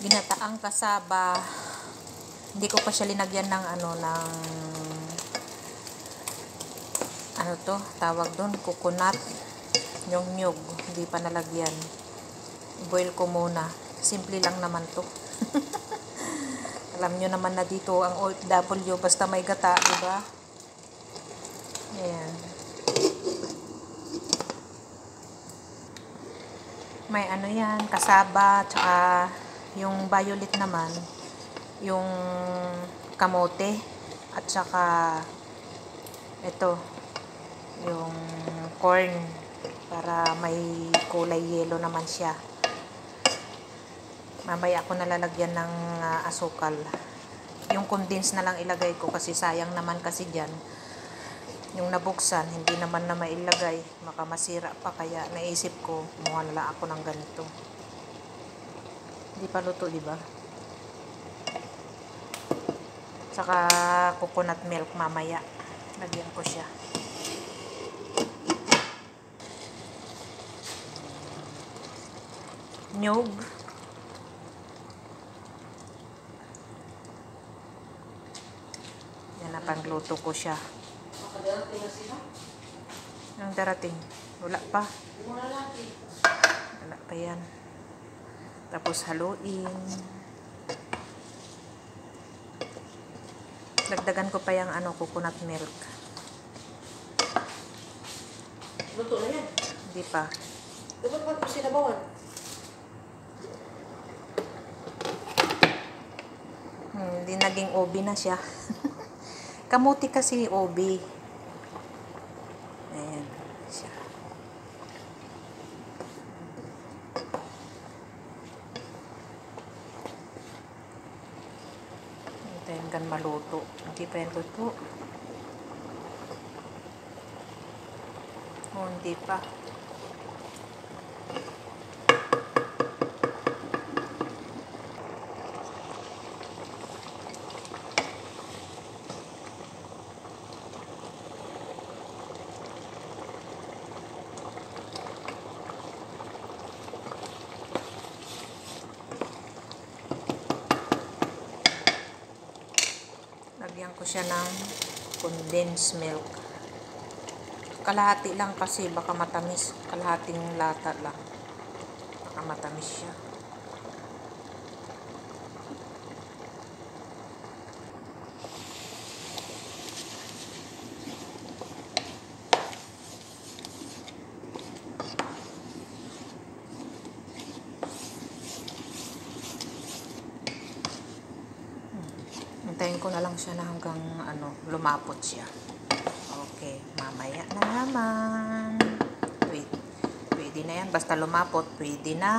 ginataang kasaba. Hindi ko pa siya linagyan ng ano to, tawag doon, coconut. Yung nyug, hindi pa nalagyan. Boil ko muna. Simple lang naman to. Alam nyo naman na dito ang OFW, basta may gata, diba? Ayan. May ano yan, kasaba, tsaka yung violet naman, yung kamote, at tsaka ito, yung corn, para may kulay yellow naman siya. Mamaya ako nalalagyan ng asukal. Yung condense na lang ilagay ko kasi sayang naman kasi dyan. Yung nabuksan, hindi naman na mailagay. Baka masira pa, kaya naisip ko, kumuha na lang ako ng ganito. Hindi pa luto, diba? Saka coconut milk mamaya. Lagyan ko siya. Nyug. Yan na, pangluto ko siya. Ang darating? Wala pa. Wala pa yan. Tapos haluin. Dagdagan ko pa yung coconut milk. Luto na yan? Hindi pa. Dapat pa sinabawan? Hindi naging obi na siya. Kamuti kasi obi. Ayan siya. Hintayin hanggang maluto. Hindi pa yan luto. Oh, hindi pa. Lagyan ko siya ng condensed milk. Kalahati lang kasi baka matamis. Kalahating lata lang. Baka matamis siya. Hintayin ko na lang siya na hanggang lumapot siya. Okay, mamaya na naman. Pwede na yan. Basta lumapot, pwede na.